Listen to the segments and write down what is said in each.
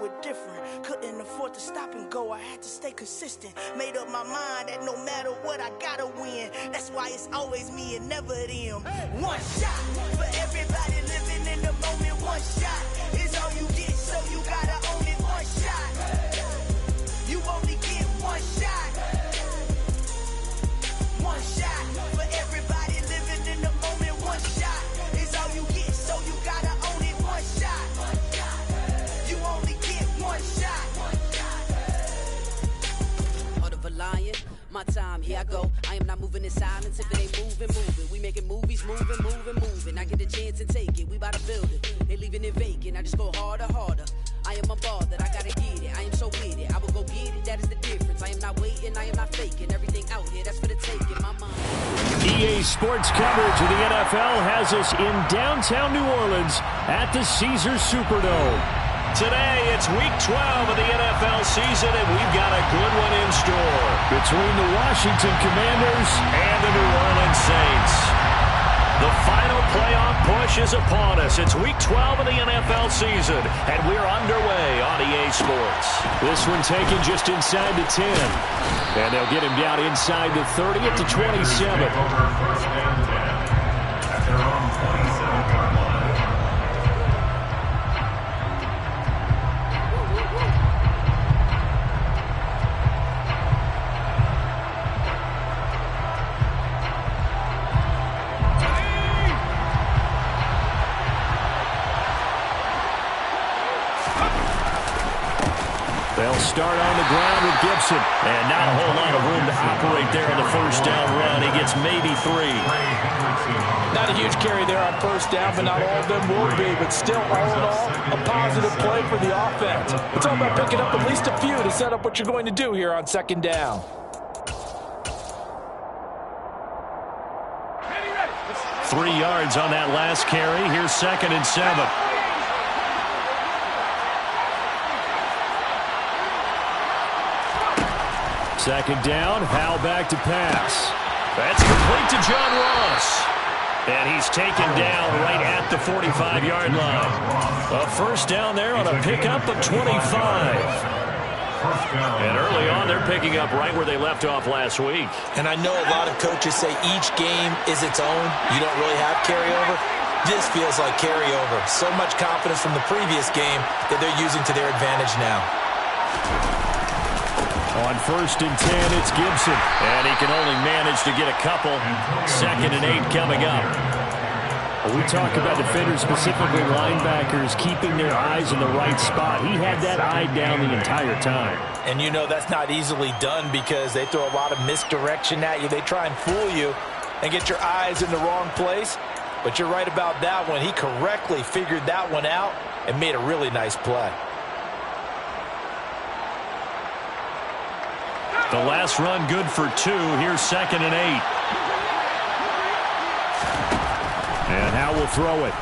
do it different. Couldn't afford to stop and go, I had to stay consistent. Made up my mind that no matter what, I gotta win. That's why it's always me and never them. One shot for everybody living in the moment. One shot is all you get, so you gotta own it. One shot, you only get one shot. One shot for everybody living in the moment. One shot is all you get, so you gotta own it. One shot, you only get one shot. Heart of a lion, my time, here I go. I am not moving in silence. If it ain't moving, moving. We making movies, moving, moving, moving. I get a chance and take it. We bout to build it. They leaving it vacant. I just go harder, harder. I am a ball that I gotta get it. I am so with it. I will go get it. That is the difference. I am not waiting. I am not faking. Everything out here, that's for the taking. My mind. EA Sports coverage of the NFL has us in downtown New Orleans at the Caesars Superdome. Today, it's week 12 of the NFL season, and we've got a good one in store between the Washington Commanders and the New Orleans Saints. The final playoff push is upon us. It's week 12 of the NFL season, and we're underway on EA Sports. This one taken just inside the 10, and they'll get him down inside the 30 at the 27. They'll start on the ground with Gibson. And not a whole lot of room to operate there on the first down run. He gets maybe 3. Not a huge carry there on first down, but not all of them will be. But still, all in all, a positive play for the offense. It's all about picking up at least a few to set up what you're going to do here on second down. Three yards on that last carry. Here's 2nd and 7. Second down, Howell back to pass. That's complete to John Ross. And he's taken down right at the 45-yard line. A first down there on a pickup of 25. And early on, they're picking up right where they left off last week. And I know a lot of coaches say each game is its own. You don't really have carryover. This feels like carryover. So much confidence from the previous game that they're using to their advantage now. On 1st and 10, it's Gibson. And he can only manage to get a couple. 2nd and 8 coming up. We talk about defenders, specifically linebackers, keeping their eyes in the right spot. He had that eye down the entire time. And you know that's not easily done because they throw a lot of misdirection at you. They try and fool you and get your eyes in the wrong place. But you're right about that one. He correctly figured that one out and made a really nice play. The last run good for 2. Here's 2nd and 8. And Howell will throw it.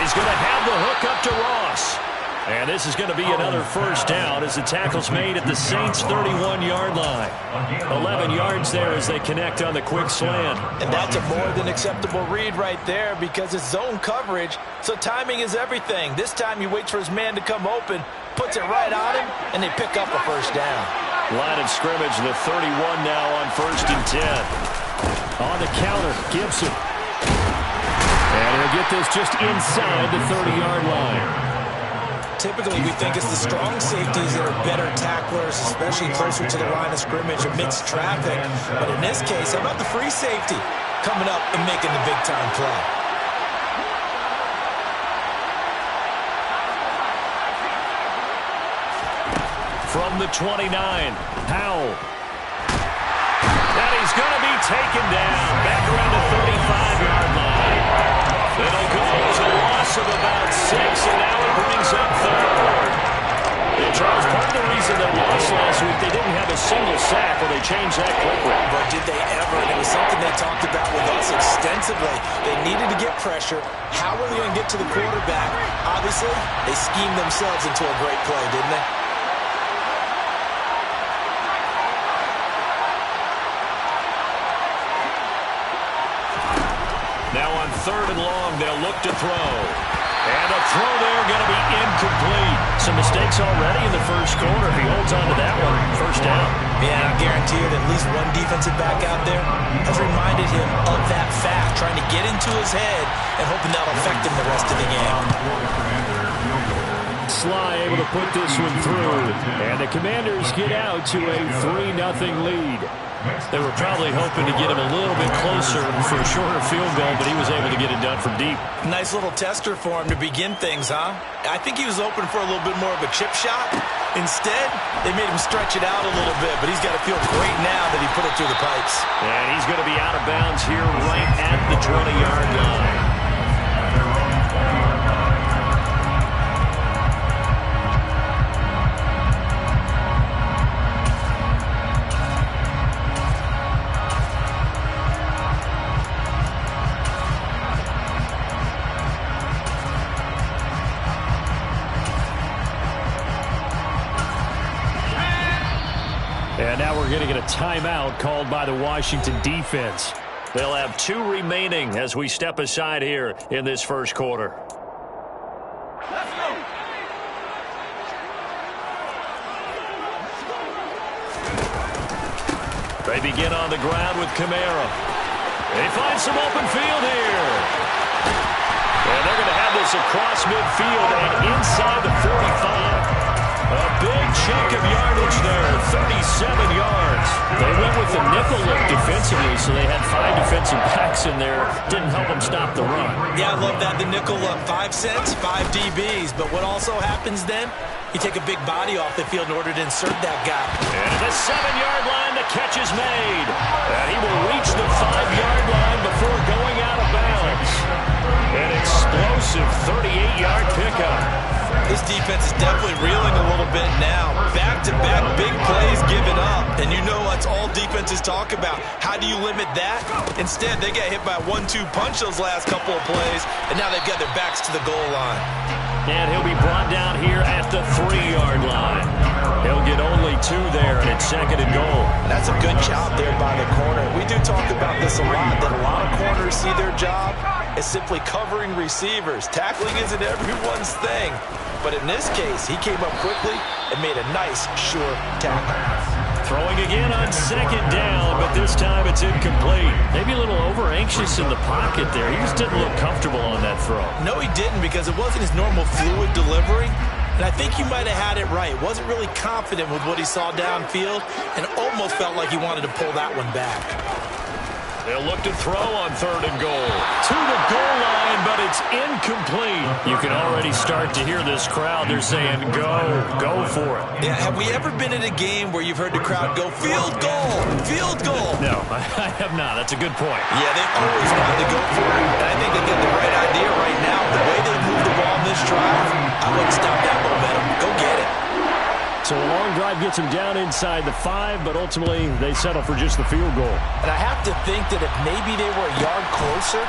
He's going to have the hook up to Ross. And this is going to be another first down as the tackle's made at the Saints' 31-yard line. 11 yards there as they connect on the quick slant. And that's a more than acceptable read right there because it's zone coverage, so timing is everything. This time he waits for his man to come open, puts it right on him, and they pick up a first down. Line of scrimmage, the 31 now on 1st and 10. On the counter, Gibson. And he'll get this just inside the 30-yard line. Typically, we think it's the strong safeties that are better tacklers, especially closer to the line of scrimmage amidst traffic. But in this case, how about the free safety coming up and making the big-time play? From the 29, Howell. And he's going to be taken down back around the 35-yard line. It'll go as a loss of about 6, and now it brings up 3rd. And Charles, part of the reason they lost last week, they didn't have a single sack when they changed that quickly. But did they ever? And it was something they talked about with us extensively. They needed to get pressure. How were they going to get to the quarterback? Obviously, they schemed themselves into a great play, didn't they? Now on 3rd and long, they'll look to throw. And a throw there going to be incomplete. some mistakes already in the first quarter. If he holds on to that one, first down. Yeah, I guarantee you that at least one defensive back out there has reminded him of that fact, trying to get into his head and hoping that'll affect him the rest of the game. Sly able to put this one through, and the Commanders get out to a 3-0 lead. They were probably hoping to get him a little bit closer for a shorter field goal, but he was able to get it done from deep. Nice little tester for him to begin things, huh? I think he was open for a little bit more of a chip shot. Instead, they made him stretch it out a little bit, but he's got to feel great now that he put it through the pipes. And he's going to be out of bounds here right at the 20-yard line. And now we're going to get a timeout called by the Washington defense. They'll have 2 remaining as we step aside here in this first quarter. Let's go. They begin on the ground with Kamara. They find some open field here. And they're going to have this across midfield and inside the 45. A big chunk of yardage there, 37 yards. They went with the nickel look defensively, so they had 5 defensive backs in there. Didn't help them stop the run. Yeah, I love that. The nickel look, 5 cents, 5 DBs. But what also happens then, you take a big body off the field in order to insert that guy. And at the 7-yard line, the catch is made. And he will reach the 5-yard line before going out of bounds. An explosive 38-yard pickup. This defense is definitely reeling a little bit now. Back-to-back big plays given up. And you know that's all defenses talk about. How do you limit that? Instead, they got hit by a 1-2 punch those last couple of plays, and now they've got their backs to the goal line. And he'll be brought down here at the 3-yard line. He'll get only 2 there, and it's 2nd and goal. That's a good job there by the corner. We do talk about this a lot, that a lot of corners see their job as simply covering receivers. Tackling isn't everyone's thing. But in this case, he came up quickly and made a nice, sure tackle. Throwing again on 2nd down, but this time it's incomplete. Maybe a little over-anxious in the pocket there. He just didn't look comfortable on that throw. No, he didn't, because it wasn't his normal fluid delivery. And I think he might have had it right. Wasn't really confident with what he saw downfield and almost felt like he wanted to pull that one back. They'll look to throw on 3rd and goal. To the goal line, but it's incomplete. You can already start to hear this crowd. They're saying, go for it. Yeah, have we ever been in a game where you've heard the crowd go, field goal, field goal? No, I have not. That's a good point. Yeah, they've always wanted to go for it, and I think they got the right idea right now. The way they move the ball in this drive, I wouldn't stop that momentum. Go get it. So a long drive gets them down inside the 5, but ultimately they settle for just the field goal. And I have to think that if maybe they were a yard closer,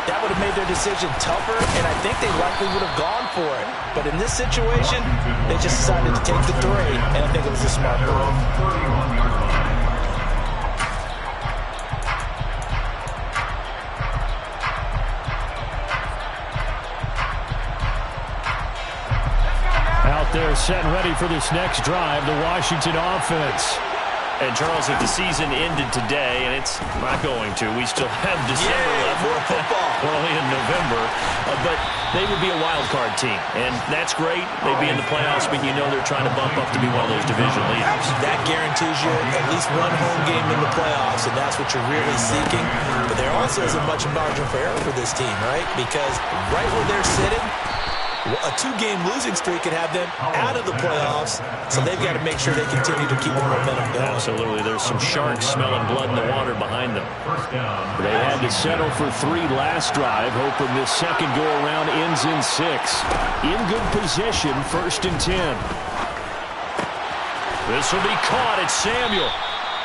that would have made their decision tougher, and I think they likely would have gone for it. But in this situation, they just decided to take the 3, and I think it was a smart move. They're set and ready for this next drive, the Washington offense. And, Charles, if the season ended today, and it's not going to, we still have December left. More football. We're only in November. But they would be a wild card team, and that's great. They'd be in the playoffs, but you know they're trying to bump up to be one of those division leaders. That guarantees you at least one home game in the playoffs, and that's what you're really seeking. But there also isn't much margin for error for this team, right? Because right where they're sitting, a 2-game losing streak could have them out of the playoffs, so they've got to make sure they continue to keep the momentum going. Absolutely. There's some sharks smelling blood in the water behind them. They had to settle for 3 last drive, hoping this second go-around ends in 6. In good position, 1st and 10. This will be caught. It's Samuel.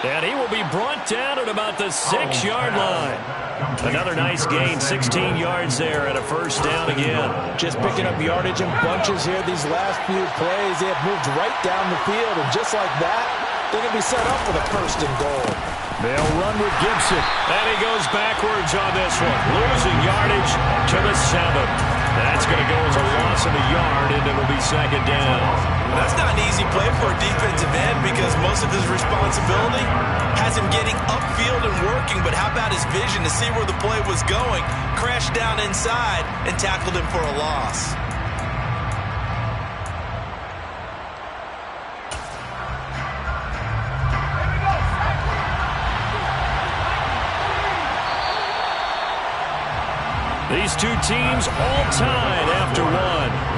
And he will be brought down at about the 6-yard line. Another nice gain, 16 yards there and a 1st down again. Just picking up yardage in bunches here these last few plays. They have moved right down the field, and just like that, they're going to be set up with a 1st and goal. They'll run with Gibson. And he goes backwards on this one, losing yardage to the 7. That's going to go as a loss of a yard, and it'll be second down. That's not an easy play for a defensive end because most of his responsibility has him getting upfield and working, but how about his vision to see where the play was going, crashed down inside, and tackled him for a loss. These two teams all tied after one.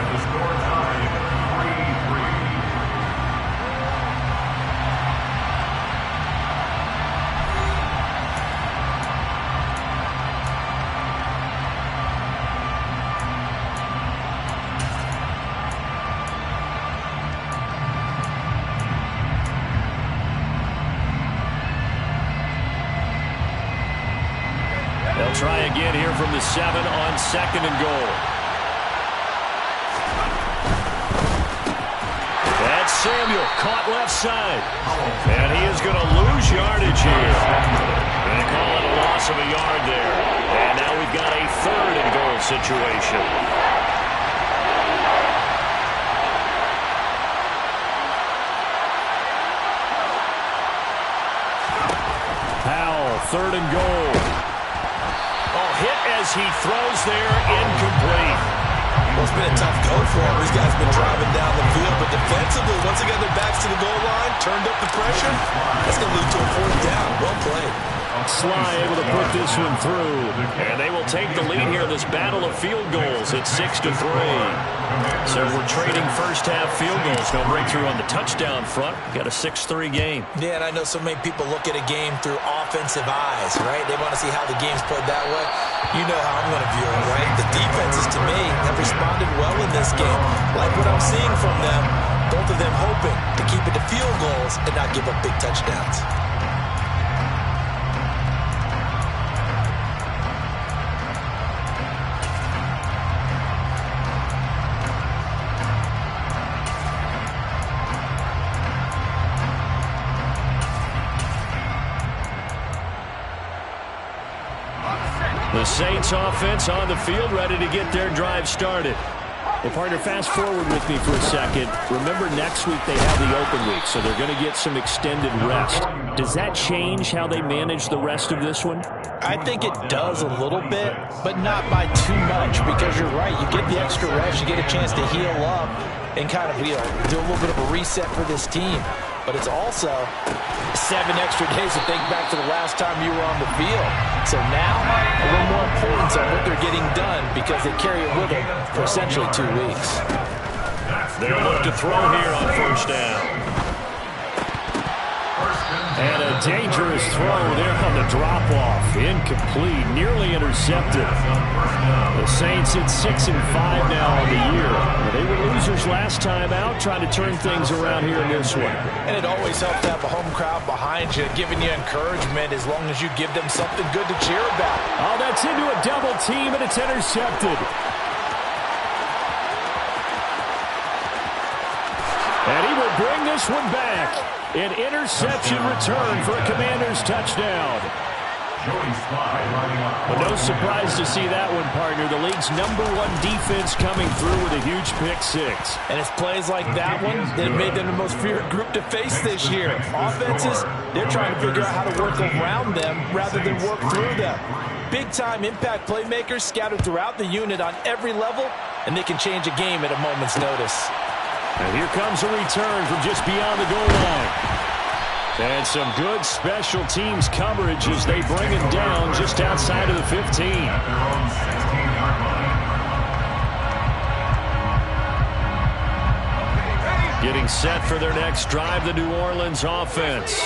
They'll try again here from the 7 on 2nd and goal. That's Samuel, caught left side. And he is going to lose yardage here. Going to call it a loss of a yard there. And now we've got a 3rd and goal situation. Powell, 3rd and goal. Hit as he throws there, incomplete. Well, it's been a tough go for him. These guys have been driving down the field, but defensively, once again, their backs to the goal line, turned up the pressure. That's going to lead to a 4th down. Well played. Sly able to put this one through. And they will take the lead here in this battle of field goals at 6-3. So we're trading first-half field goals. No breakthrough on the touchdown front. Got a 6-3 game. Yeah, and I know so many people look at a game through offensive eyes, right? They want to see how the game's played that way. You know how I'm going to view it, right? The defenses, to me, have responded well in this game. Like what I'm seeing from them, both of them hoping to keep it to field goals and not give up big touchdowns. The Saints offense on the field, ready to get their drive started. Well, partner, fast forward with me for a second. Remember, next week they have the open week, so they're going to get some extended rest. Does that change how they manage the rest of this one? I think it does a little bit, but not by too much, because you're right. You get the extra rest, you get a chance to heal up and kind of do a little bit of a reset for this team. But it's also 7 extra days to think back to the last time you were on the field. So now, a little more importance on what they're getting done because they carry it with them for essentially 2 weeks. They'll look to throw here on 1st down. And a dangerous throw there on the drop-off. Incomplete, nearly intercepted. The Saints at 6-5 now on the year. They were losers last time out, trying to turn things around here in this one. And it always helps to have a home crowd behind you, giving you encouragement as long as you give them something good to cheer about. Oh, that's into a double team, and it's intercepted. And he will bring this one back. An interception return for a Commanders touchdown. But no surprise to see that one, partner. The league's #1 defense coming through with a huge pick-6. And it's plays like that one that made them the most feared group to face this year. Offenses, they're trying to figure out how to work around them rather than work through them. Big-time impact playmakers scattered throughout the unit on every level, and they can change a game at a moment's notice. And here comes a return from just beyond the goal line. And some good special teams coverage as they bring him down just outside of the 15. Getting set for their next drive, the New Orleans offense.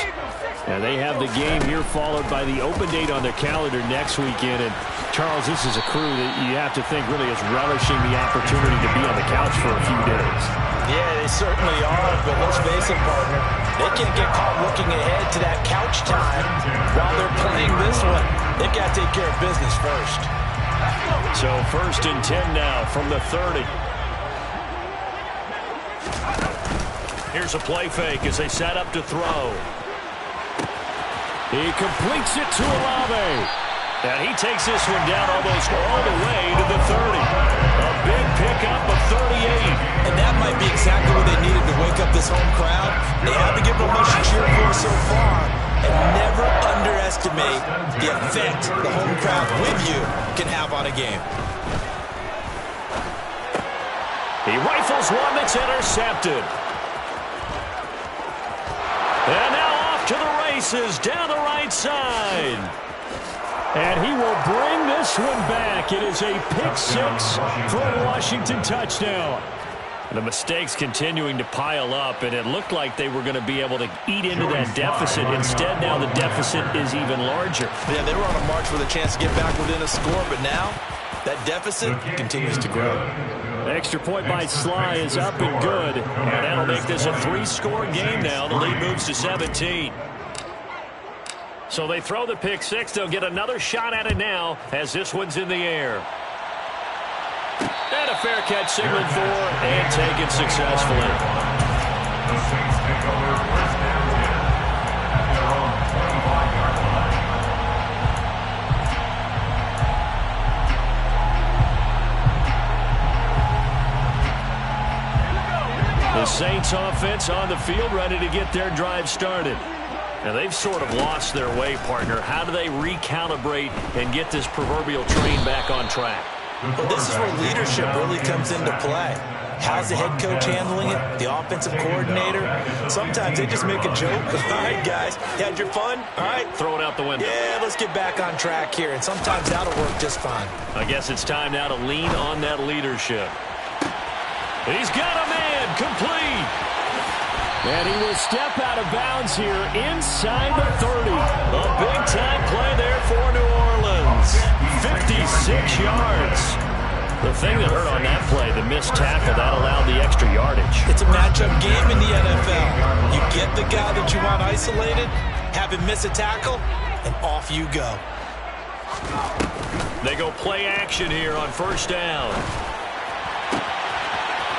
And they have the game here followed by the open date on their calendar next weekend. And, Charles, this is a crew that you have to think really is relishing the opportunity to be on the couch for a few days. Yeah, they certainly are, but let's face it, partner. They can't get caught looking ahead to that couch time while they're playing this one. They've got to take care of business first. So 1st and 10 now from the 30. Here's a play fake as they set up to throw. He completes it to Olave. And he takes this one down almost all the way to the 30. A big pickup of 38. And that might be exactly what they needed to wake up this home crowd. They have to give them much to cheer for so far. And never underestimate the effect the home crowd with you can have on a game. He rifles one that's intercepted. And now off to the races down the right side. And he will bring this one back. It is a pick six for a Washington touchdown. The mistakes continuing to pile up, and it looked like they were going to be able to eat into that deficit. Instead, now the deficit is even larger. Yeah, they were on a march with a chance to get back within a score, but now that deficit continues to grow. Extra point by Sly is up and good, and that'll make this a three-score game now. The lead moves to 17. So they throw the pick six. They'll get another shot at it now as this one's in the air. And a fair catch signaled for and taken successfully. The Saints take over first down 10 at their own 25-yard line. The Saints offense on the field ready to get their drive started. Now, they've sort of lost their way, partner. How do they recalibrate and get this proverbial train back on track? Well, this is where leadership really comes into play. How's the head coach handling it? The offensive coordinator? Sometimes they just make a joke. All right, guys, you had your fun? All right. Throw it out the window. Yeah, let's get back on track here. And sometimes that'll work just fine. I guess it's time now to lean on that leadership. He's got a man complete. And he will step out of bounds here inside the 30. A big-time play there for New Orleans. 56 yards. The thing that hurt on that play, the missed tackle, that allowed the extra yardage. It's a matchup game in the NFL. You get the guy that you want isolated, have him miss a tackle, and off you go. They go play action here on first down.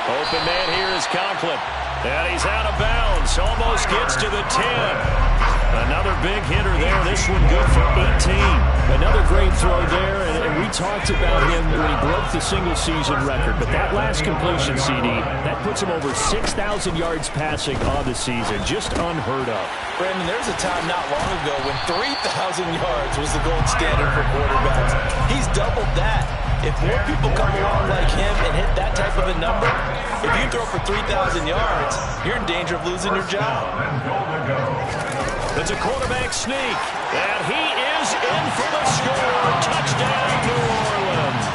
Open man here is Conklin. And he's out of bounds. Almost gets to the 10. Another big hitter there. This one good for 18. Another great throw there. And we talked about him when he broke the single-season record. But that last completion, CD, that puts him over 6,000 yards passing on the season. Just unheard of. Brandon, there's a time not long ago when 3,000 yards was the gold standard for quarterbacks. He's doubled that. If more people come along like him and hit that type of a number, if you throw for 3,000 yards, you're in danger of losing your job. It's a quarterback sneak, and he is in for the score. Touchdown, New Orleans.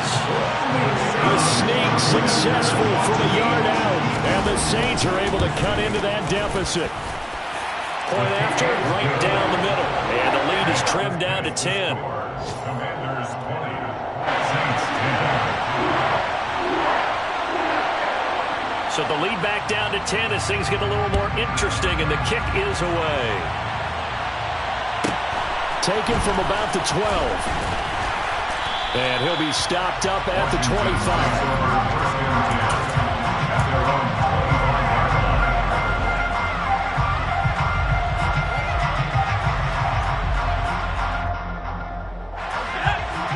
The sneak successful from a yard out, and the Saints are able to cut into that deficit. Point after, right down the middle, and the lead is trimmed down to 10. Commanders 20, Saints 10. So the lead back down to 10 as things get a little more interesting, and the kick is away. Taken from about the 12. And he'll be stopped up at the 25.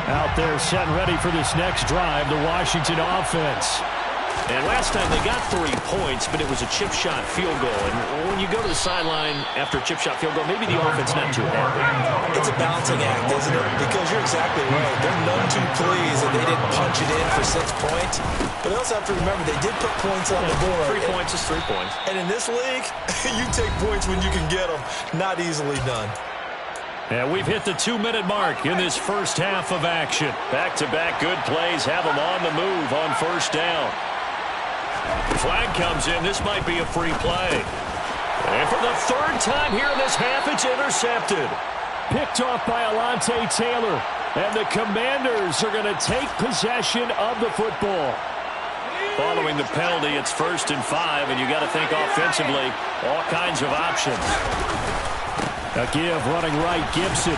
Out there set and ready for this next drive, the Washington offense. And last time they got 3 points, but it was a chip shot field goal. And when you go to the sideline after a chip shot field goal, maybe the offense not too happy. It's a balancing act, isn't it? Because you're exactly right. They're none too pleased that they didn't punch it in for 6 points. But they also have to remember they did put points on the board. 3 points is 3 points. And in this league, you take points when you can get them. Not easily done. And we've hit the 2-minute mark in this first half of action. Back-to-back good plays have them on the move on first down. Flag comes in. This might be a free play. And for the 3rd time here in this half, it's intercepted. Picked off by Alontae Taylor. And the Commanders are going to take possession of the football. Following the penalty, it's 1st and 5, and you got to think offensively, all kinds of options. A give running right, Gibson.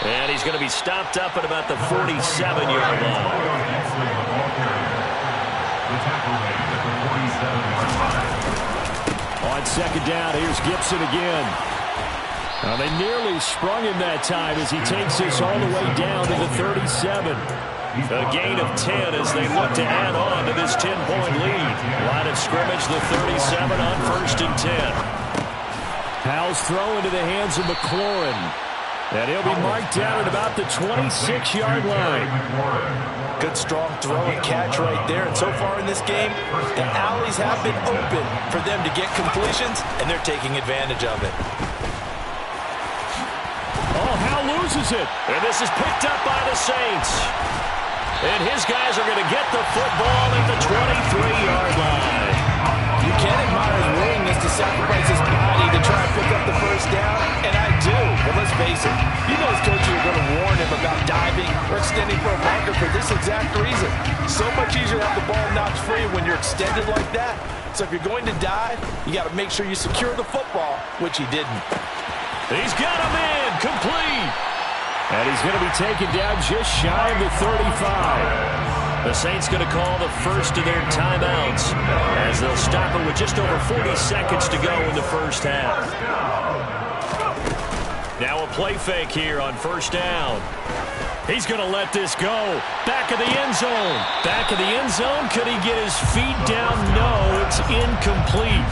And he's going to be stopped up at about the 47-yard line. On second down, here's Gibson again. Now they nearly sprung him that time as he takes this all the way down to the 37. A gain of 10 as they look to add on to this 10-point lead. Line of scrimmage, the 37 on 1st and 10. Howell's throw into the hands of McLaurin. And he'll be marked down at about the 26-yard line. Good strong throw and catch right there. And so far in this game, the alleys have been open for them to get completions, and they're taking advantage of it. Oh, Howell loses it. And this is picked up by the Saints. And his guys are going to get the football at the 23-yard line. You can admire his willingness to sacrifice his body to try and pick up the first down, and I do. But let's face it, you know his coaches are going to warn him about diving or extending for a marker for this exact reason. So much easier to have the ball knocked free when you're extended like that. So if you're going to dive, you got to make sure you secure the football, which he didn't. He's got him in, complete. And he's going to be taken down just shy of the 35. The Saints going to call the first of their timeouts as they'll stop it with just over 40 seconds to go in the first half. Now a play fake here on 1st down. He's going to let this go. Back of the end zone. Back of the end zone. Could he get his feet down? No, it's incomplete.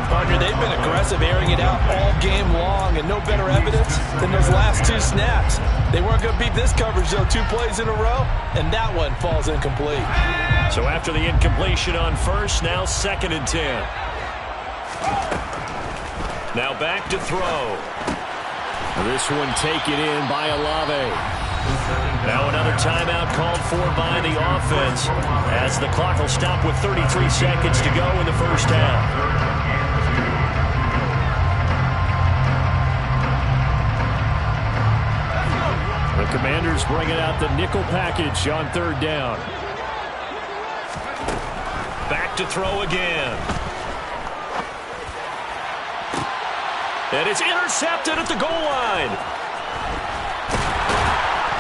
Partner, they've been aggressive, airing it out all game long, and no better evidence than those last 2 snaps. They weren't going to beat this coverage, though, 2 plays in a row, and that one falls incomplete. So after the incompletion on 1st, now 2nd and 10. Now back to throw. This one taken in by Olave. Now another timeout called for by the offense as the clock will stop with 33 seconds to go in the first half. The Commanders bringing out the nickel package on 3rd down. Back to throw again. And it's intercepted at the goal line.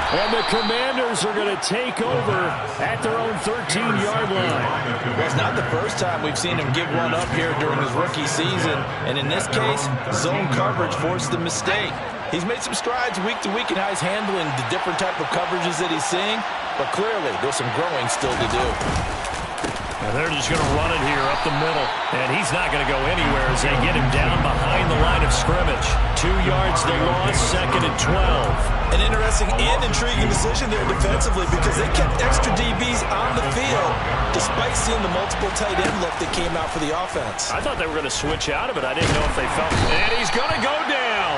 And the Commanders are going to take over at their own 13-yard line. Well, it's not the first time we've seen him give one up here during his rookie season. And in this case, zone coverage forced the mistake. He's made some strides week to week in how he's handling the different type of coverages that he's seeing. But clearly, there's some growing still to do. And they're just going to run it here up the middle. And he's not going to go anywhere as they get him down behind the line of scrimmage. 2 yards they lost, 2nd and 12. An interesting and intriguing decision there defensively because they kept extra DBs on the field despite seeing the multiple tight end look that came out for the offense. I thought they were going to switch out of it. I didn't know if they felt. And he's going to go down.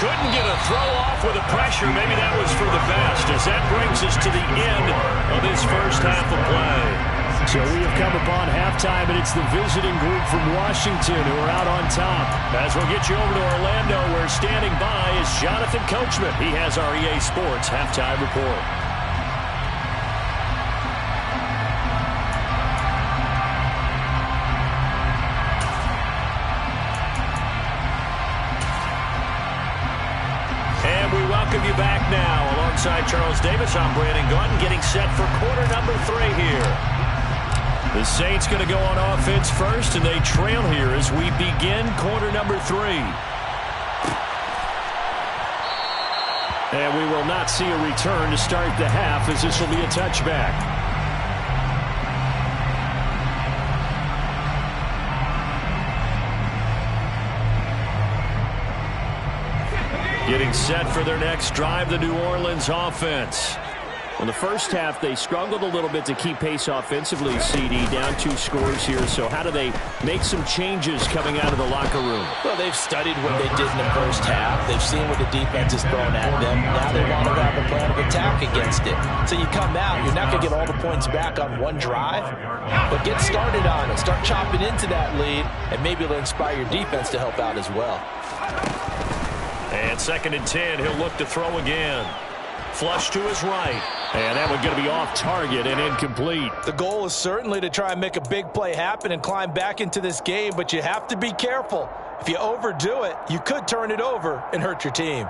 Couldn't get a throw off with the pressure. Maybe that was for the best as that brings us to the end of this first half of play. So we have come upon halftime, and it's the visiting group from Washington who are out on top. As we'll get you over to Orlando, where standing by is Jonathan Coachman. He has our EA Sports halftime report. And we welcome you back now. Alongside Charles Davis, I'm Brandon Gaudin, getting set for quarter number 3 here. The Saints going to go on offense first, and they trail here as we begin quarter number 3. And we will not see a return to start the half as this will be a touchback. Getting set for their next drive, the New Orleans offense. Well, the first half, they struggled a little bit to keep pace offensively, CD, down 2 scores here. So how do they make some changes coming out of the locker room? Well, they've studied what they did in the first half. They've seen what the defense is throwing at them. Now they want to have a plan of attack against it. So you come out, you're not going to get all the points back on one drive, but get started on it. Start chopping into that lead, and maybe it'll inspire your defense to help out as well. And 2nd and 10, he'll look to throw again. Flush to his right. And that one's going to be off target and incomplete. The goal is certainly to try and make a big play happen and climb back into this game, but you have to be careful. If you overdo it, you could turn it over and hurt your team.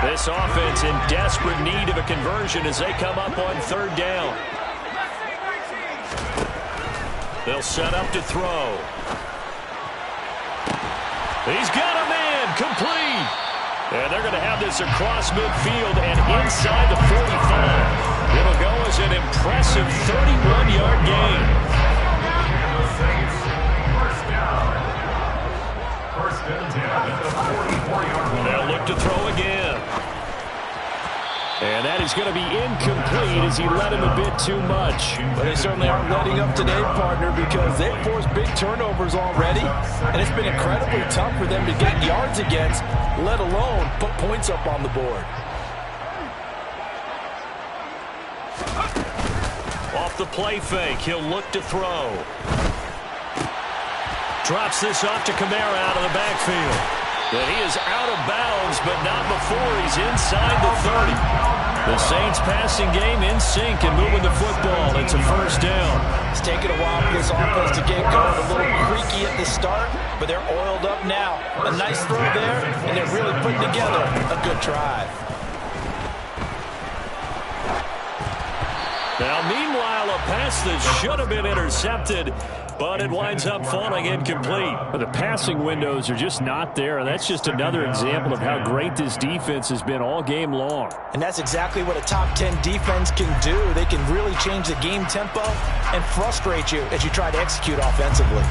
This offense in desperate need of a conversion as they come up on 3rd down. They'll set up to throw. He's got a man incomplete. And they're going to have this across midfield and inside the 45. It'll go as an impressive 31-yard gain. They'll look to throw again. And that is going to be incomplete as he let him a bit too much. But they certainly aren't letting up today, partner, because they've forced big turnovers already. And it's been incredibly tough for them to get yards against, let alone put points up on the board. Off the play fake, he'll look to throw. Drops this off to Kamara out of the backfield. But he is out of bounds, but not before he's inside the 30. The Saints passing game in sync and moving the football. It's a first down. It's taken a while for this offense to get going. A little creaky at the start, but they're oiled up now. A nice throw there, and they're really putting together a good drive. Now, meanwhile, a pass that should have been intercepted, but it winds up falling incomplete. The passing windows are just not there, and that's just another example of how great this defense has been all game long. And that's exactly what a top 10 defense can do. They can really change the game tempo and frustrate you as you try to execute offensively.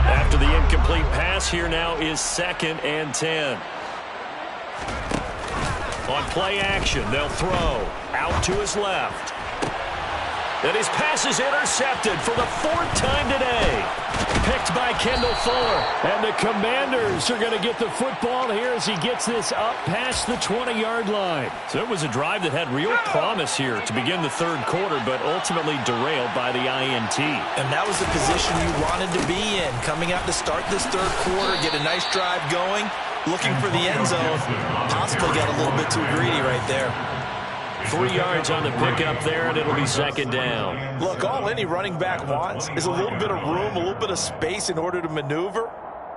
After the incomplete pass, here now is 2nd and 10. On play action, they'll throw out to his left. And his pass is intercepted for the 4th time today. Picked by Kendall Fuller. And the Commanders are going to get the football here as he gets this up past the 20-yard line. So it was a drive that had real promise here to begin the 3rd quarter, but ultimately derailed by the INT. And that was the position you wanted to be in. Coming out to start this 3rd quarter, get a nice drive going. Looking for the end zone. Possibly got a little bit too greedy right there. 3 yards on the pickup there, and it'll be 2nd down. Look, all any running back wants is a little bit of room, a little bit of space in order to maneuver.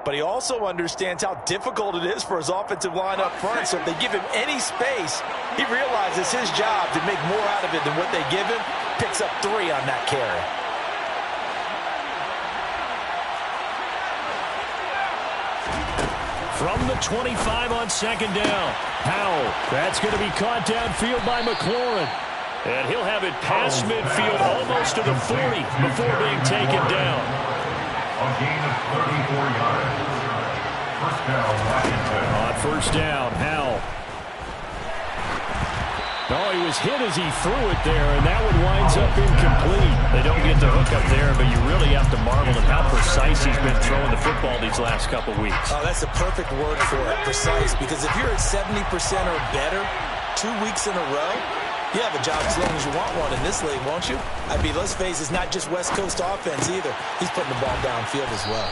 But he also understands how difficult it is for his offensive line up front. So if they give him any space, he realizes his job to make more out of it than what they give him. Picks up 3 on that carry. From the 25 on 2nd down. Powell. That's going to be caught downfield by McLaurin. And he'll have it past midfield almost to the 40 before being taken down. A gain of 34 yards. First down, Washington. On 1st down, Powell. Oh, he was hit as he threw it there, and that one winds up incomplete. They don't get the hook up there, but you really have to marvel at how precise he's been throwing the football these last couple weeks. Oh, that's a perfect word for it, precise, because if you're at 70% or better 2 weeks in a row, you have a job as long as you want one in this league, won't you? I mean, let's face it, it's not just West Coast offense either. He's putting the ball downfield as well.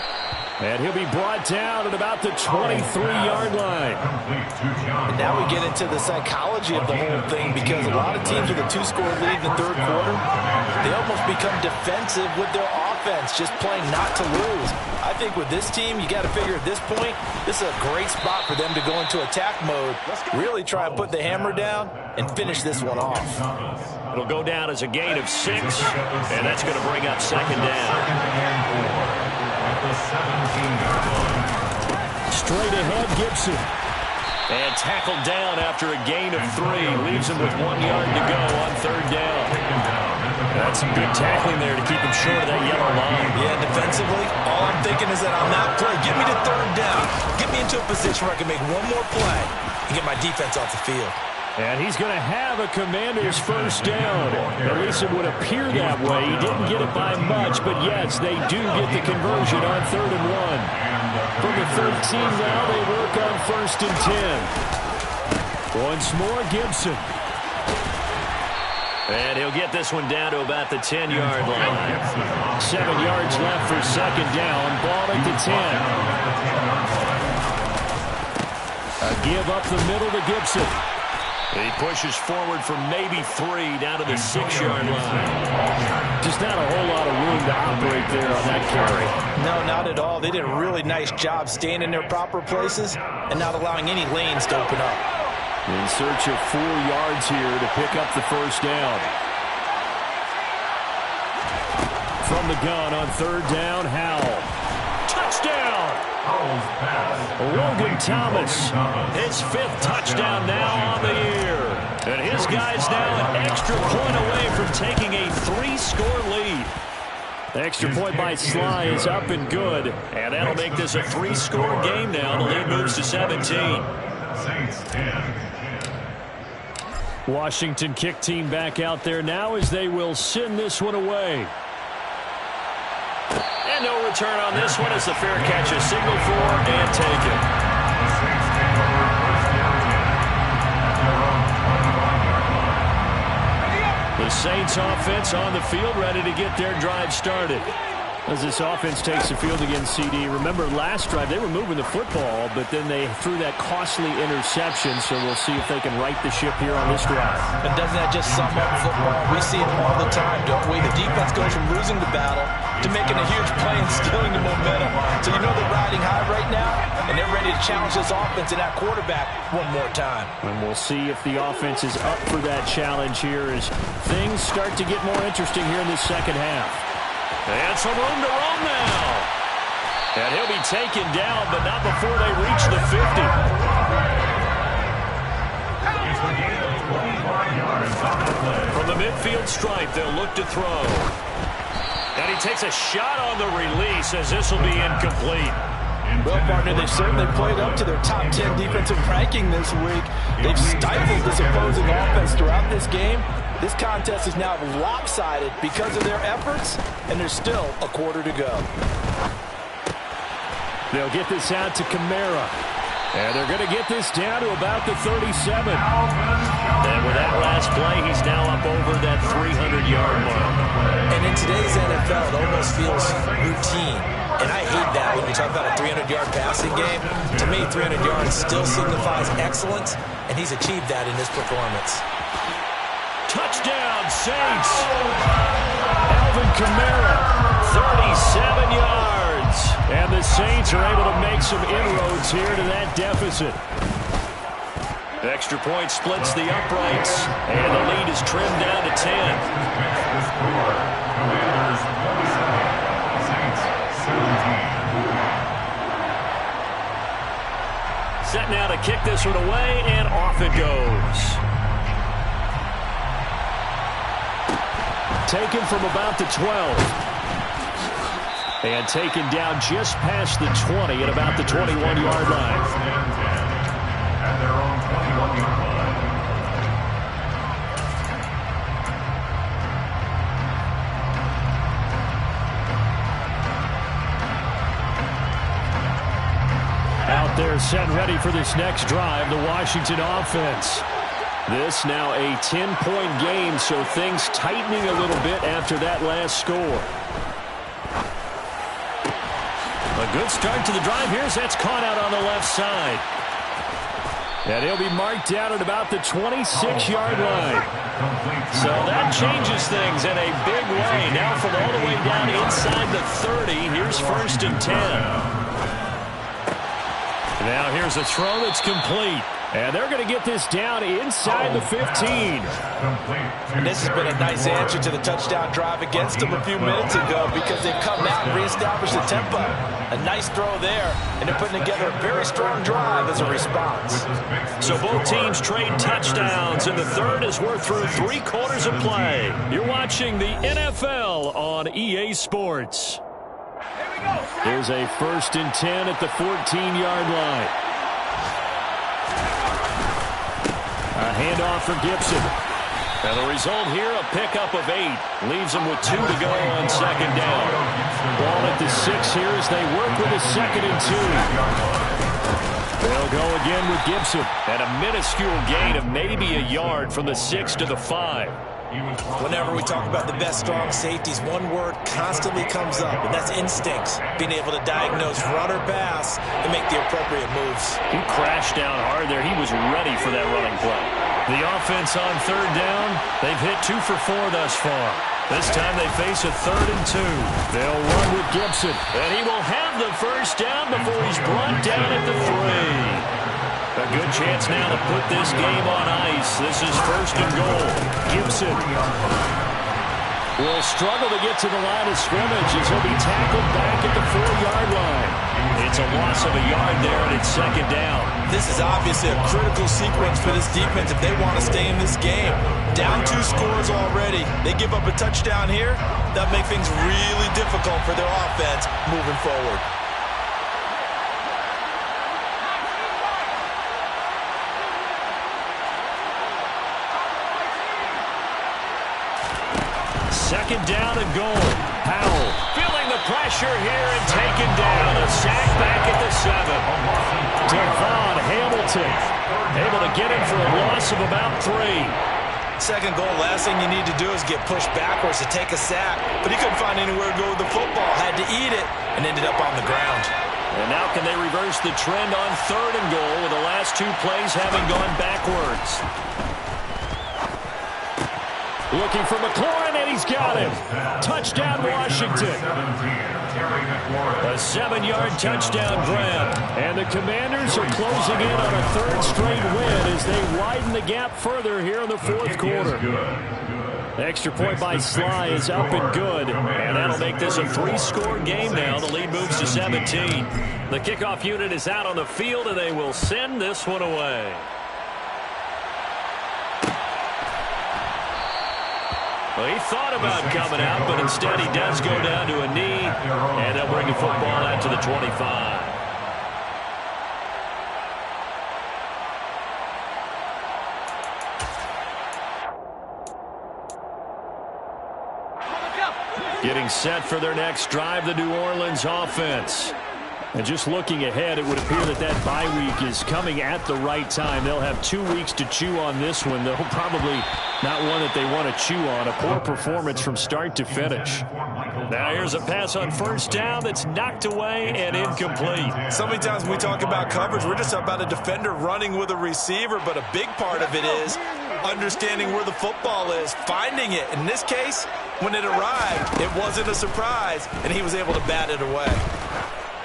And he'll be brought down at about the 23-yard line. And now we get into the psychology of the whole thing, because a lot of teams with a 2-score lead in the 3rd quarter, they almost become defensive with their offense, just playing not to lose. I think with this team, you got to figure at this point, this is a great spot for them to go into attack mode, really try and put the hammer down and finish this one off. It'll go down as a gain of 6, and that's going to bring up 2nd down. Straight ahead, Gibson. And tackled down after a gain of 3. Leaves him with 1 yard to go on 3rd down. That's some good tackling there to keep him short of that yellow line. Yeah, defensively, all I'm thinking is that on that play, get me to 3rd down. Get me into a position where I can make one more play and get my defense off the field. And he's going to have a Commanders 1st down. At least it would appear that way. He didn't get it by much, but yes, they do get the conversion on 3rd and 1. From the 13 now, they work on 1st and 10. Once more, Gibson. And he'll get this one down to about the 10-yard line. 7 yards left for 2nd down. Ball at the 10. A give up the middle to Gibson. He pushes forward for maybe 3 down to the 6-yard line. Just not a whole lot of room to operate there on that carry. No, not at all. They did a really nice job staying in their proper places and not allowing any lanes to open up. In search of 4 yards here to pick up the 1st down. From the gun on third down, Howell. Touchdown! Logan Thomas, his 5th touchdown now on the year. And his guy's now an extra point away from taking a 3-score lead. The extra point by Sly is up and good. And that'll make this a 3-score game now. The lead moves to 17. Washington kick team back out there now as they will send this one away. And no return on this one as the fair catch is signaled for and taken. The Saints offense on the field ready to get their drive started. As this offense takes the field against CD. Remember last drive they were moving the football, but then they threw that costly interception, so we'll see if they can right the ship here on this drive. And doesn't that just sum up football? We see it all the time, don't we? The defense goes from losing the battle to making a huge play and stealing the momentum. So you know they're riding high right now, and they're ready to challenge this offense and that quarterback one more time. And we'll see if the offense is up for that challenge here as things start to get more interesting here in this second half. And some room to run now. And he'll be taken down, but not before they reach the 50. From the midfield stripe, they'll look to throw. And he takes a shot on the release as this will be incomplete. Well, partner, they've certainly played up to their top 10 defensive ranking this week. They've stifled this opposing offense throughout this game. This contest is now lopsided because of their efforts, and there's still a quarter to go. They'll get this out to Kamara. And they're going to get this down to about the 37. And with that last play, he's now up over that 300-yard mark. And in today's NFL, it almost feels routine. And I hate that when you talk about a 300-yard passing game. To me, 300 yards still signifies excellence, and he's achieved that in this performance. Touchdown, Saints. Alvin Kamara, 37 yards. And the Saints are able to make some inroads here to that deficit. Extra point splits the uprights, and the lead is trimmed down to 10. Set now to kick this one away, and off it goes. Taken from about the 12. And taken down just past the 20 at about the 21-yard line. At their own 21-yard line. Out there set ready for this next drive, the Washington offense. This now a 10-point game, so things tightening a little bit after that last score. A good start to the drive. Here's that's caught out on the left side. And he'll be marked down at about the 26-yard line. So that changes things in a big way. Now from all the way down inside the 30, here's 1st and 10. Now here's a throw that's complete. And they're going to get this down inside the 15. And this has been a nice answer to the touchdown drive against them a few minutes ago because they've come out and reestablished the tempo. A nice throw there, and they're putting together a very strong drive as a response. So both teams trade touchdowns, and the third as we're through 3 quarters of play. You're watching the NFL on EA Sports. Here's a 1st and 10 at the 14-yard line. A handoff for Gibson. And the result here, a pickup of 8. Leaves them with 2 to go on 2nd down. Ball at the 6 here as they work with a 2nd and 2. They'll go again with Gibson. And a minuscule gain of maybe a yard from the 6 to the 5. Whenever we talk about the best strong safeties, one word constantly comes up, and that's instincts. Being able to diagnose run or pass and make the appropriate moves. He crashed down hard there. He was ready for that running play. The offense on 3rd down, they've hit 2 for 4 thus far. This time they face a 3rd and 2. They'll run with Gibson, and he will have the 1st down before he's brought down at the 3. A good chance now to put this game on ice. This is 1st and goal. Gibson. will struggle to get to the line of scrimmage as he'll be tackled back at the 4-yard line. It's a loss of a yard there, and it's second down. This is obviously a critical sequence for this defense if they want to stay in this game. Down 2 scores already. They give up a touchdown here. That'll make things really difficult for their offense moving forward. Second down and goal. Powell feeling the pressure here and taken down. A sack back at the 7. Devon Hamilton able to get him for a loss of about 3. Second goal, last thing you need to do is get pushed backwards to take a sack. But he couldn't find anywhere to go with the football. Had to eat it and ended up on the ground. And now can they reverse the trend on 3rd and goal with the last 2 plays having gone backwards? Looking for McLaurin, and he's got him. Touchdown, Washington. A 7-yard touchdown grab. And the Commanders are closing in on a 3rd straight win as they widen the gap further here in the 4th quarter. Extra point by Sly is up and good. And that'll make this a 3-score game now. The lead moves to 17. The kickoff unit is out on the field, and they will send this one away. Well, he thought about coming out, but instead he does go down to a knee, and they'll bring the football out to the 25. Getting set for their next drive, the New Orleans offense. And just looking ahead, it would appear that that bye week is coming at the right time. They'll have 2 weeks to chew on this one, though probably not one that they want to chew on. A poor performance from start to finish. Now here's a pass on 1st down that's knocked away and incomplete. So many times when we talk about coverage, we're just about a defender running with a receiver, but a big part of it is understanding where the football is, finding it. In this case, when it arrived, it wasn't a surprise, and he was able to bat it away.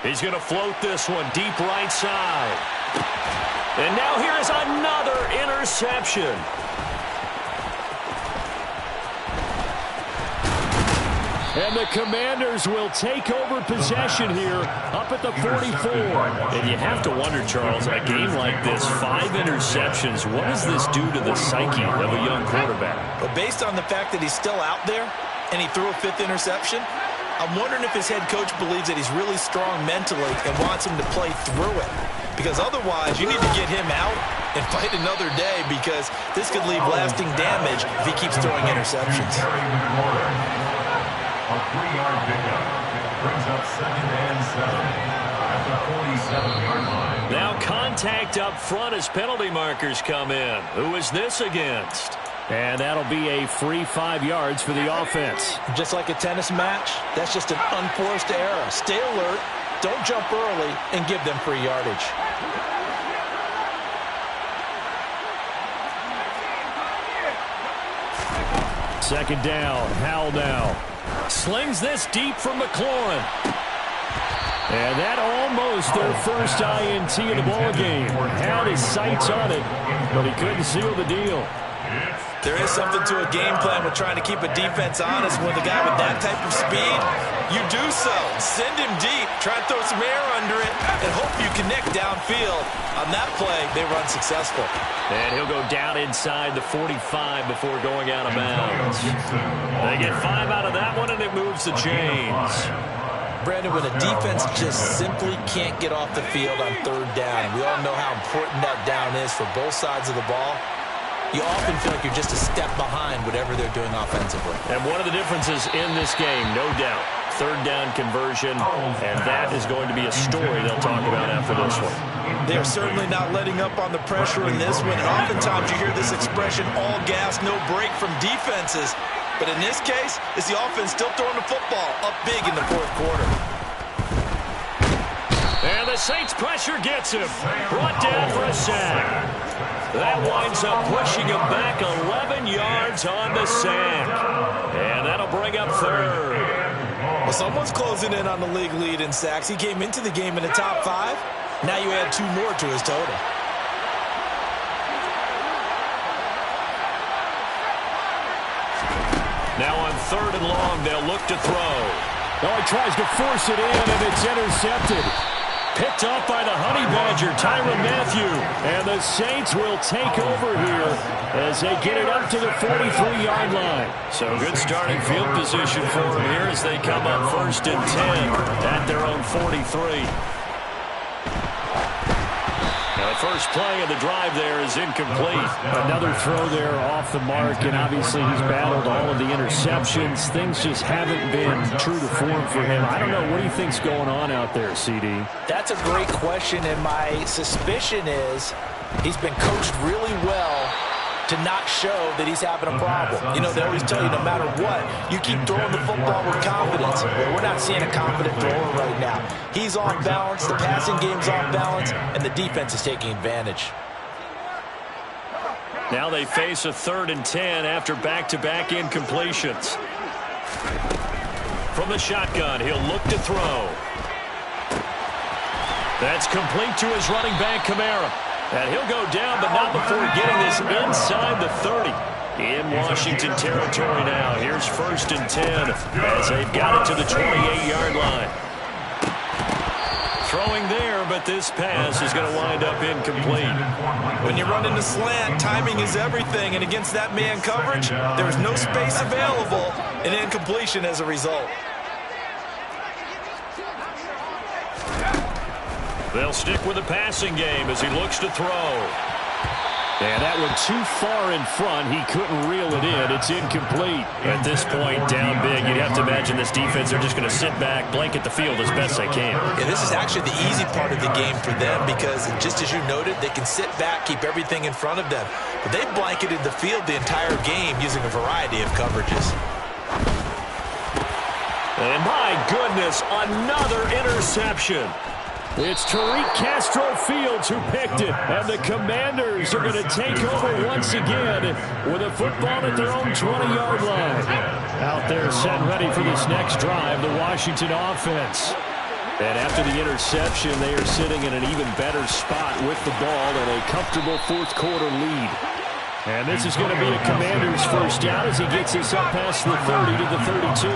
He's going to float this one deep right side. And now here is another interception. And the Commanders will take over possession here up at the 44. And you have to wonder, Charles, a game like this, 5 interceptions, what does this do to the psyche of a young quarterback? But based on the fact that he's still out there and he threw a 5th interception, I'm wondering if his head coach believes that he's really strong mentally and wants him to play through it. Because otherwise, you need to get him out and fight another day, because this could leave lasting damage if he keeps throwing interceptions. A 3-yard pickup brings up 2nd and 7 at the 47-yard line. Now contact up front as penalty markers come in. Who is this against? And that'll be a free 5 yards for the offense. Just like a tennis match, that's just an unforced error. Stay alert, don't jump early, and give them free yardage. Second down, Howell now. Slings this deep from McLaurin. And that almost their first INT of the ball game. Had his sights on it, but he couldn't seal the deal. There is something to a game plan with trying to keep a defense honest. With a guy with that type of speed, you do so. Send him deep, try and throw some air under it, and hope you connect downfield. On that play, they run successful. And he'll go down inside the 45 before going out of bounds. They get 5 out of that one, and it moves the chains. Brandon, when a defense just simply can't get off the field on 3rd down, we all know how important that down is for both sides of the ball, you often feel like you're just a step behind whatever they're doing offensively. And one of the differences in this game, no doubt, 3rd down conversion, and that is going to be a story they'll talk about after this one. They're certainly not letting up on the pressure in this one, and oftentimes you hear this expression, all gas, no break from defenses. But in this case, it's the offense still throwing the football up big in the 4th quarter. And the Saints pressure gets him. Brought down for a sack. That winds up pushing him back 11 yards on the sack. And that'll bring up 3rd. Well, someone's closing in on the league lead in sacks. He came into the game in the top 5. Now you add 2 more to his total. Now on 3rd and long, they'll look to throw. Oh, he tries to force it in, and it's intercepted. Picked off by the Honey Badger, Tyrann Mathieu. And the Saints will take over here as they get it up to the 43-yard line. So good starting field position for them here as they come up 1st and 10 at their own 43. Now the first play of the drive there is incomplete. Another throw there off the mark, and obviously he's battled all of the interceptions. Things just haven't been true to form for him. I don't know. What do you think's going on out there, CD? That's a great question, and my suspicion is he's been coached really well to not show that he's having a problem. You know, they always tell you no matter what, you keep throwing the football with confidence. Well, we're not seeing a confident thrower right now. He's off balance, the passing game's off balance, and the defense is taking advantage. Now they face a 3rd and 10 after back-to-back incompletions. From the shotgun, he'll look to throw. That's complete to his running back, Kamara. And he'll go down, but not before getting this inside the 30. In Washington territory now. Here's 1st and 10 as they've got it to the 28-yard line. Throwing there, but this pass is going to wind up incomplete. When you run into slant, timing is everything, and against that man coverage, there's no space available, and incompletion as a result. They'll stick with the passing game as he looks to throw. And that one too far in front. He couldn't reel it in. It's incomplete. At this point, down big, you'd have to imagine this defense, they're just going to sit back, blanket the field as best they can. Yeah, this is actually the easy part of the game for them because, just as you noted, they can sit back, keep everything in front of them. But they've blanketed the field the entire game using a variety of coverages. And my goodness, another interception. It's Tariq Castro-Fields who picked it, and the Commanders are going to take over once again with a football at their own 20-yard line. Out there set ready for this next drive, the Washington offense. And after the interception, they are sitting in an even better spot with the ball and a comfortable fourth-quarter lead. And this is going to be the Commanders' first down as he gets this up past the 30 to the 32.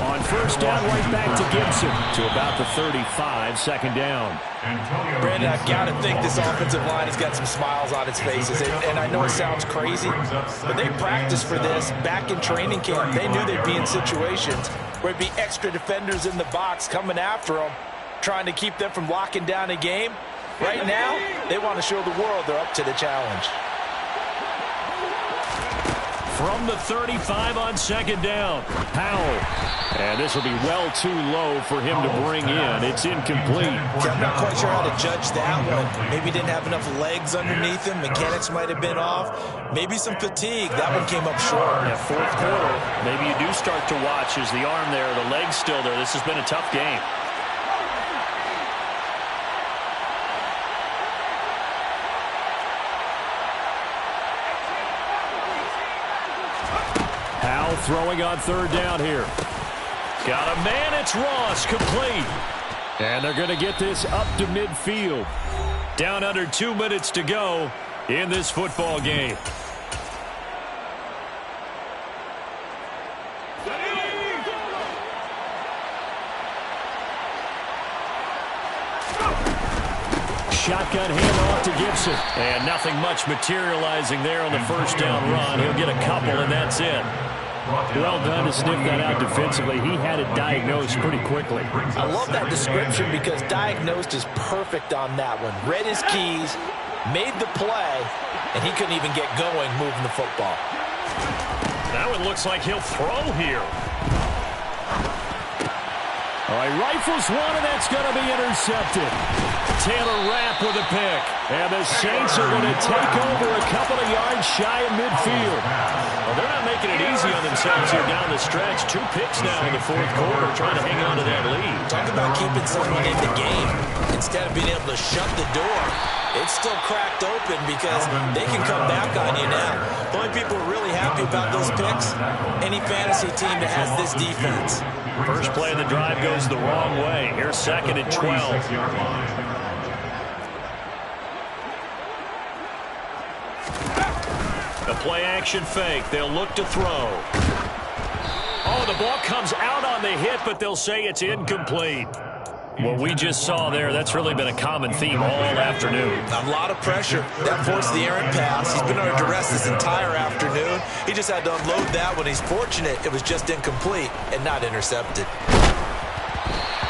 On first down, right back to Gibson to about the 35, 2nd down. Brandon, I've got to think this offensive line has got some smiles on its faces. And I know it sounds crazy, but they practiced for this back in training camp. They knew they'd be in situations where it'd be extra defenders in the box coming after them, trying to keep them from locking down a game. Right now, they want to show the world they're up to the challenge. From the 35 on 2nd down, Powell. And this will be well too low for him to bring in. It's incomplete. I'm not quite sure how to judge that one. Maybe didn't have enough legs underneath him. Mechanics might have been off. Maybe some fatigue. That one came up short. Yeah, 4th quarter. Maybe you do start to watch as the arm there, the leg's still there. This has been a tough game. Powell throwing on 3rd down here. Got a man, it's Ross, complete. And they're going to get this up to midfield. Down under 2 minutes to go in this football game. Shotgun handoff to Gibson. And nothing much materializing there on the first down run. He'll get a couple, and that's it. Well done to sniff that out defensively. He had it diagnosed pretty quickly. I love that description because diagnosed is perfect on that one. Read his keys, made the play, and he couldn't even get going moving the football. That one looks like he'll throw here. All right, rifles one, and that's going to be intercepted. Taylor Rapp with a pick. And the Saints are going to take over a couple of yards shy of midfield. Well, they're not making it easy on themselves here down the stretch. 2 picks now in the 4th quarter, trying to hang on to that lead. Talk about keeping someone in the game instead of being able to shut the door. It's still cracked open because they can come back on you now. The only people who are really happy about those picks, any fantasy team that has this defense. First play of the drive goes the wrong way. Here's 2nd and 12. A play-action fake. They'll look to throw. Oh, the ball comes out on the hit, but they'll say it's incomplete. What we just saw there, that's really been a common theme all afternoon. A lot of pressure. That forced the errant pass. He's been under duress this entire afternoon. He just had to unload that when he's fortunate it was just incomplete and not intercepted.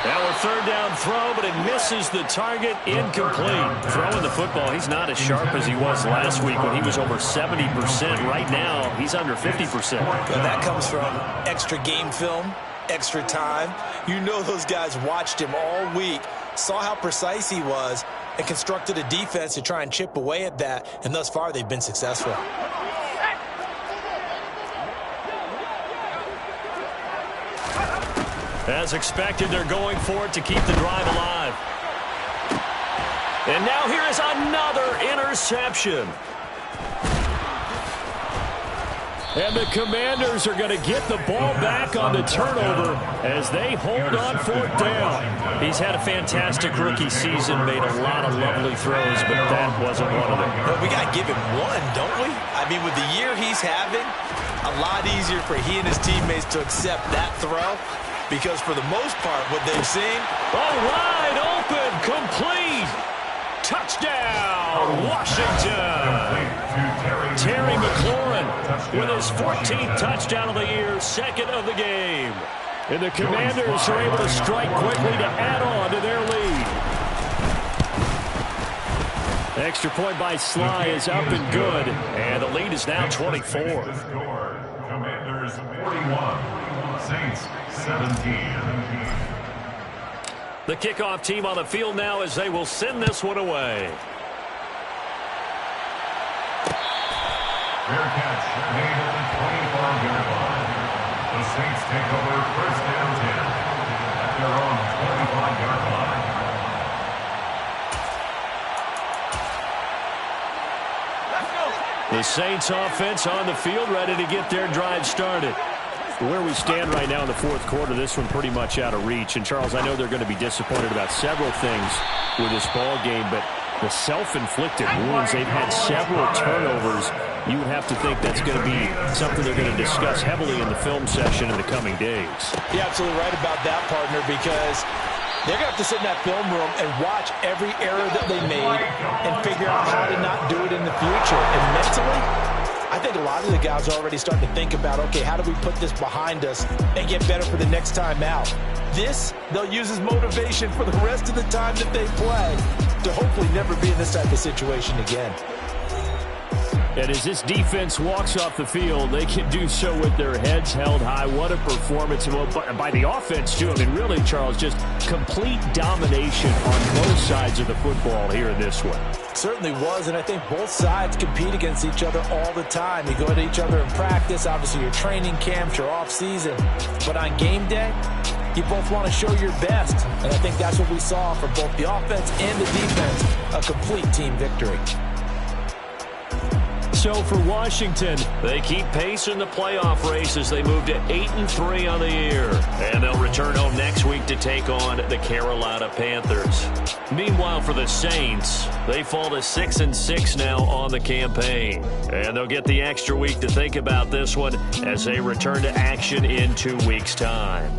Now a third down throw, but it misses the target. Incomplete. Throwing the football, he's not as sharp as he was last week when he was over 70%. Right now, he's under 50%. Well, that comes from extra game film, extra time. You know those guys watched him all week, saw how precise he was, and constructed a defense to try and chip away at that, and thus far they've been successful. As expected, they're going for it to keep the drive alive. And now here is another interception. And the Commanders are going to get the ball back on the turnover as they hold on fourth down. He's had a fantastic rookie season, made a lot of lovely throws, but that wasn't one of them. Well, we got to give him one, don't we? I mean, with the year he's having, a lot easier for he and his teammates to accept that throw because for the most part, what they've seen. Oh, wide open, complete. Touchdown, Washington. Terry McLaurin with his 14th touchdown of the year, second of the game. And the Commanders are able to strike quickly to add on to their lead. Extra point by Sly is up and good, and the lead is now 24. Commanders 41, Saints 17. The kickoff team on the field now as they will send this one away. Fair catch made at the 25-yard line. The Saints take over first down 10 at their own 25-yard line. The Saints offense on the field, ready to get their drive started. Where we stand right now in the fourth quarter, this one pretty much out of reach. And, Charles, I know they're going to be disappointed about several things with this ball game, but the self-inflicted wounds, they've had several turnovers. You would have to think that's going to be something they're going to discuss heavily in the film session in the coming days. You're absolutely right about that, partner, because they're going to have to sit in that film room and watch every error that they made and figure out how to not do it in the future. And mentally, I think a lot of the guys are already starting to think about, okay, how do we put this behind us and get better for the next time out? This, they'll use as motivation for the rest of the time that they play to hopefully never be in this type of situation again. And as this defense walks off the field, they can do so with their heads held high. What a performance by the offense, too. I mean, really, Charles, just complete domination on both sides of the football here in this one. Certainly was, and I think both sides compete against each other all the time. You go at each other in practice, obviously your training camps, your off-season. But on game day, you both want to show your best. And I think that's what we saw from both the offense and the defense, a complete team victory. So for Washington, they keep pace in the playoff race as they move to 8-3 on the year. And they'll return home next week to take on the Carolina Panthers. Meanwhile, for the Saints, they fall to 6-6 now on the campaign. And they'll get the extra week to think about this one as they return to action in 2 weeks' time.